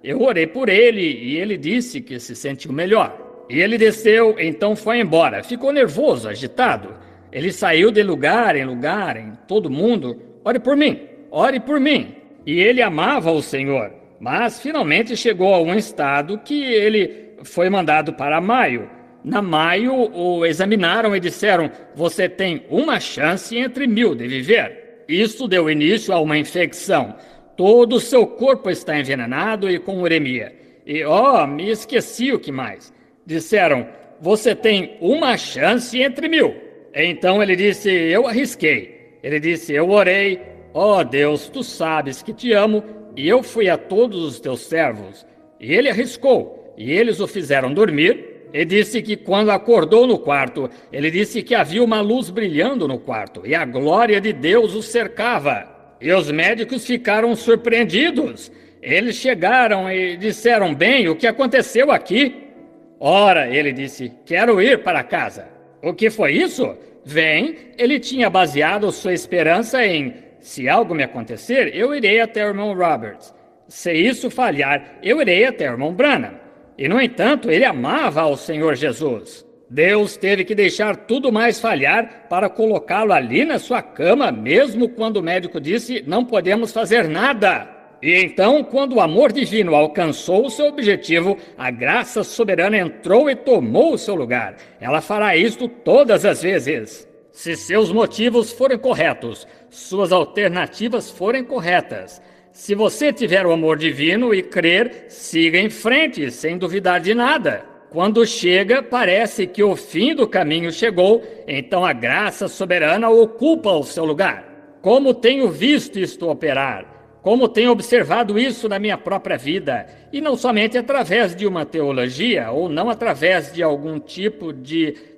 Eu orei por ele e ele disse que se sentiu melhor. E ele desceu, então foi embora. Ficou nervoso, agitado. Ele saiu de lugar em lugar, em todo mundo. Ore por mim, ore por mim. E ele amava o Senhor, mas finalmente chegou a um estado que ele foi mandado para Maio. Na Maio, o examinaram e disseram: você tem uma chance entre 1000 de viver. Isso deu início a uma infecção. Todo o seu corpo está envenenado e com uremia. E, me esqueci o que mais. Disseram: você tem uma chance entre 1000. Então ele disse: eu arrisquei. Ele disse: eu orei. Deus, tu sabes que te amo, e eu fui a todos os teus servos. E ele arriscou, e eles o fizeram dormir. E disse que quando acordou no quarto, ele disse que havia uma luz brilhando no quarto, e a glória de Deus o cercava. E os médicos ficaram surpreendidos. Eles chegaram e disseram: bem, o que aconteceu aqui? Ora, ele disse: quero ir para casa. O que foi isso? Bem, ele tinha baseado sua esperança em: se algo me acontecer, eu irei até o irmão Roberts. Se isso falhar, eu irei até o irmão Branham. E, no entanto, ele amava ao Senhor Jesus. Deus teve que deixar tudo mais falhar para colocá-lo ali na sua cama, mesmo quando o médico disse: não podemos fazer nada. E então, quando o amor divino alcançou o seu objetivo, a graça soberana entrou e tomou o seu lugar. Ela fará isto todas as vezes. Se seus motivos forem corretos, suas alternativas forem corretas. Se você tiver o amor divino e crer, siga em frente, sem duvidar de nada. Quando chega, parece que o fim do caminho chegou, então a graça soberana ocupa o seu lugar. Como tenho visto isto operar? Como tenho observado isso na minha própria vida, e não somente através de uma teologia, ou não através de algum tipo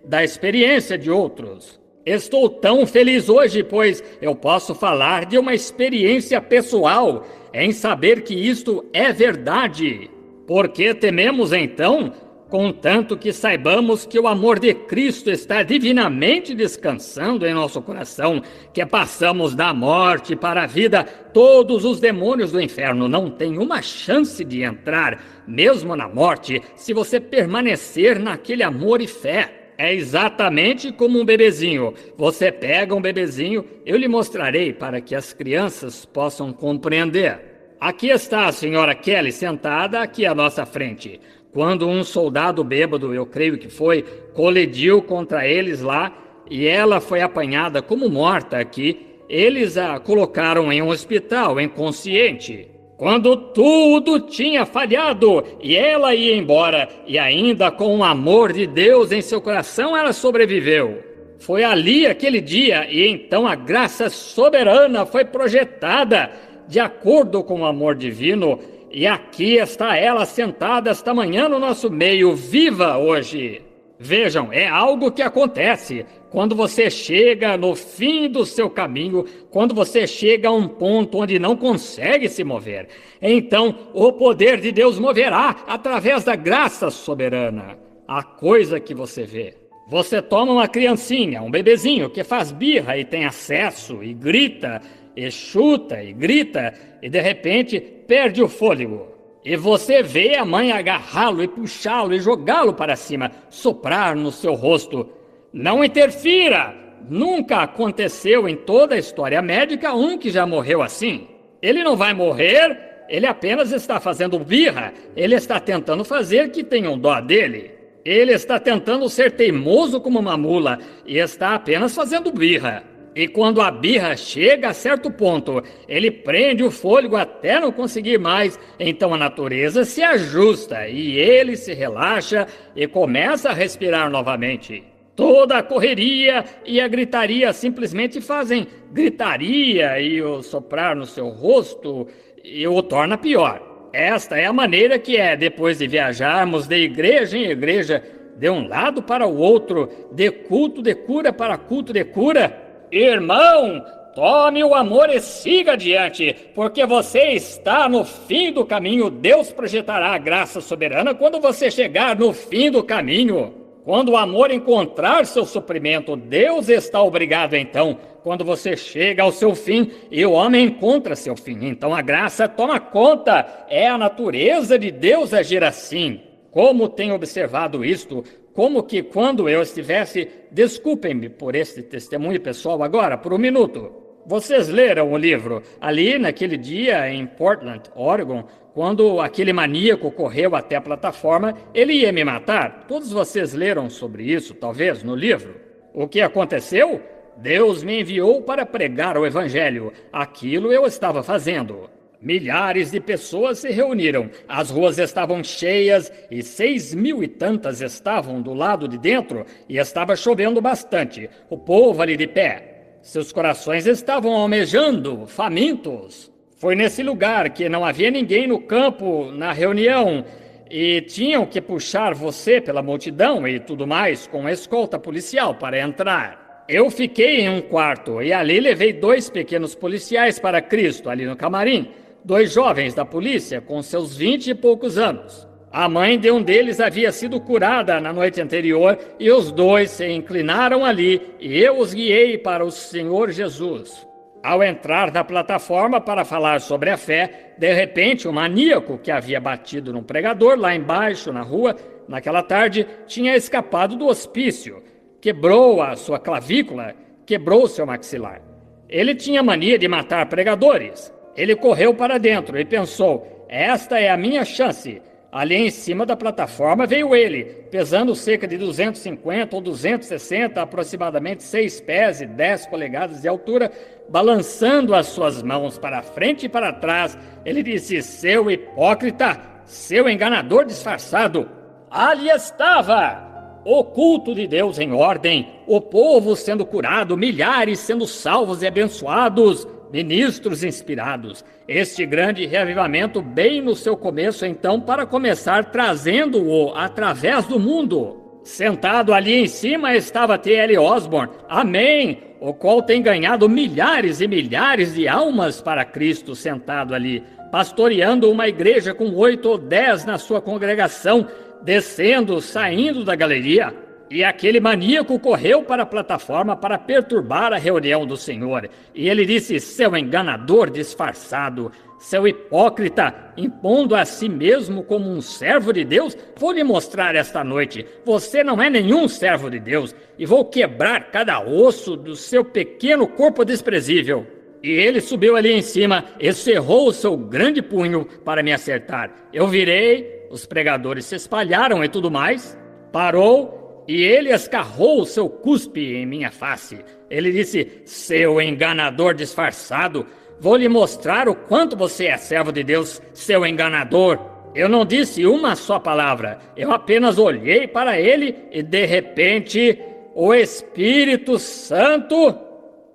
da experiência de outros. Estou tão feliz hoje, pois eu posso falar de uma experiência pessoal em saber que isto é verdade. Por que tememos então? Contanto que saibamos que o amor de Cristo está divinamente descansando em nosso coração, que passamos da morte para a vida. Todos os demônios do inferno não têm uma chance de entrar, mesmo na morte, se você permanecer naquele amor e fé. É exatamente como um bebezinho. Você pega um bebezinho, eu lhe mostrarei para que as crianças possam compreender. Aqui está a senhora Kelly sentada aqui à nossa frente. Quando um soldado bêbado, eu creio que foi, colidiu contra eles lá e ela foi apanhada como morta aqui, eles a colocaram em um hospital, inconsciente. Quando tudo tinha falhado e ela ia embora, e ainda com o amor de Deus em seu coração, ela sobreviveu. Foi ali aquele dia, e então a graça soberana foi projetada de acordo com o amor divino, e aqui está ela sentada esta manhã no nosso meio, viva hoje. Vejam, é algo que acontece quando você chega no fim do seu caminho, quando você chega a um ponto onde não consegue se mover. Então, o poder de Deus moverá através da graça soberana a coisa que você vê. Você toma uma criancinha, um bebezinho que faz birra e tem acesso e grita, e chuta e grita, e de repente perde o fôlego. E você vê a mãe agarrá-lo e puxá-lo e jogá-lo para cima, soprar no seu rosto. Não interfira! Nunca aconteceu em toda a história médica um que já morreu assim. Ele não vai morrer, ele apenas está fazendo birra. Ele está tentando fazer que tenham dó dele. Ele está tentando ser teimoso como uma mula e está apenas fazendo birra. E quando a birra chega a certo ponto, ele prende o fôlego até não conseguir mais, então a natureza se ajusta e ele se relaxa e começa a respirar novamente. Toda a correria e a gritaria simplesmente fazem gritaria e o soprar no seu rosto e o torna pior. Esta é a maneira que é depois de viajarmos de igreja em igreja, de um lado para o outro, de culto de cura para culto de cura. Irmão, tome o amor e siga adiante, porque você está no fim do caminho. Deus projetará a graça soberana quando você chegar no fim do caminho. Quando o amor encontrar seu suprimento, Deus está obrigado então, quando você chega ao seu fim e o homem encontra seu fim. Então a graça toma conta, é a natureza de Deus agir assim. Como tenho observado isto, como que quando eu estivesse, desculpem-me por este testemunho pessoal agora, por um minuto. Vocês leram o livro ali naquele dia em Portland, Oregon, quando aquele maníaco correu até a plataforma, ele ia me matar. Todos vocês leram sobre isso, talvez, no livro. O que aconteceu? Deus me enviou para pregar o evangelho. Aquilo eu estava fazendo. Milhares de pessoas se reuniram. As ruas estavam cheias e 6.000 e tantas estavam do lado de dentro e estava chovendo bastante. O povo ali de pé. Seus corações estavam almejando, famintos. Foi nesse lugar que não havia ninguém no campo, na reunião, e tinham que puxar você pela multidão e tudo mais com escolta policial para entrar. Eu fiquei em um quarto e ali levei 2 pequenos policiais para Cristo, ali no camarim. 2 jovens da polícia com seus 20 e poucos anos. A mãe de um deles havia sido curada na noite anterior e os 2 se inclinaram ali e eu os guiei para o Senhor Jesus. Ao entrar na plataforma para falar sobre a fé, de repente o maníaco que havia batido num pregador lá embaixo na rua, naquela tarde, tinha escapado do hospício, quebrou a sua clavícula, quebrou seu maxilar. Ele tinha mania de matar pregadores. Ele correu para dentro e pensou, esta é a minha chance. Ali em cima da plataforma veio ele, pesando cerca de 250 ou 260, aproximadamente 6 pés e 10 polegadas de altura, balançando as suas mãos para frente e para trás. Ele disse, seu hipócrita, seu enganador disfarçado. Ali estava o culto de Deus em ordem, o povo sendo curado, milhares sendo salvos e abençoados, ministros inspirados. Este grande reavivamento bem no seu começo, então, para começar trazendo-o através do mundo. Sentado ali em cima estava T.L. Osborne, amém, o qual tem ganhado milhares e milhares de almas para Cristo sentado ali, pastoreando uma igreja com 8 ou 10 na sua congregação, descendo, saindo da galeria. E aquele maníaco correu para a plataforma para perturbar a reunião do Senhor. E ele disse, seu enganador disfarçado, seu hipócrita, impondo a si mesmo como um servo de Deus, vou lhe mostrar esta noite, você não é nenhum servo de Deus, e vou quebrar cada osso do seu pequeno corpo desprezível. E ele subiu ali em cima e cerrou o seu grande punho para me acertar. Eu virei, os pregadores se espalharam e tudo mais, parou, e ele escarrou o seu cuspe em minha face. Ele disse, seu enganador disfarçado, vou lhe mostrar o quanto você é servo de Deus, seu enganador. Eu não disse uma só palavra, eu apenas olhei para ele e de repente o Espírito Santo,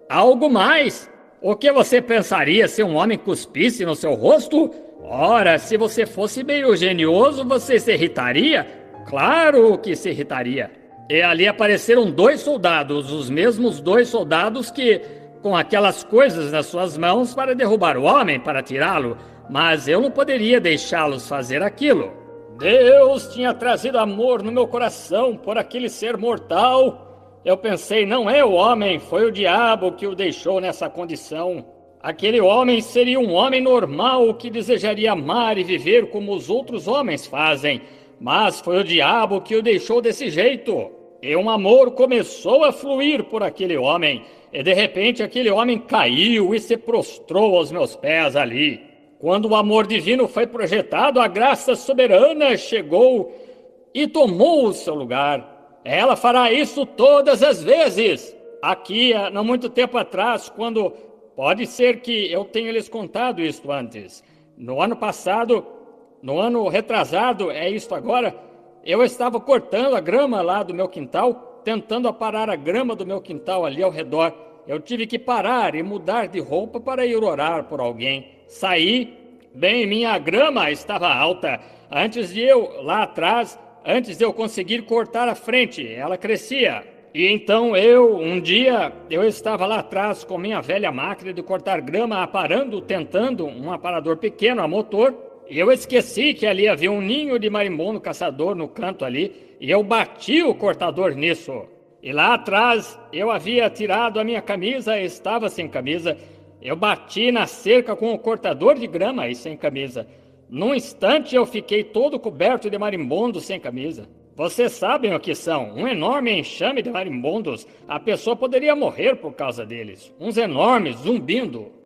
algo mais. O que você pensaria se um homem cuspisse no seu rosto? Ora, se você fosse meio genioso, você se irritaria? Claro que se irritaria. E ali apareceram 2 soldados, os mesmos 2 soldados que, com aquelas coisas nas suas mãos para derrubar o homem, para tirá-lo, mas eu não poderia deixá-los fazer aquilo. Deus tinha trazido amor no meu coração por aquele ser mortal. Eu pensei, não é o homem, foi o diabo que o deixou nessa condição. Aquele homem seria um homem normal que desejaria amar e viver como os outros homens fazem, mas foi o diabo que o deixou desse jeito. E um amor começou a fluir por aquele homem, e de repente aquele homem caiu e se prostrou aos meus pés ali. Quando o amor divino foi projetado, a graça soberana chegou e tomou o seu lugar. Ela fará isso todas as vezes. Aqui, não muito tempo atrás, quando... Pode ser que eu tenha lhes contado isto antes. No ano passado, no ano retrasado, é isto agora... Eu estava cortando a grama lá do meu quintal, tentando aparar a grama do meu quintal ali ao redor. Eu tive que parar e mudar de roupa para ir orar por alguém. Saí, bem, minha grama estava alta. Antes de eu, lá atrás, antes de eu conseguir cortar a frente, ela crescia. E então um dia, eu estava lá atrás com minha velha máquina de cortar grama, aparando, tentando um aparador pequeno a motor. E eu esqueci que ali havia um ninho de marimbondo caçador no canto ali, e eu bati o cortador nisso. E lá atrás eu havia tirado a minha camisa e estava sem camisa. Eu bati na cerca com o cortador de grama e sem camisa. Num instante eu fiquei todo coberto de marimbondos sem camisa. Vocês sabem o que são, um enorme enxame de marimbondos. A pessoa poderia morrer por causa deles. Uns enormes, zumbindo.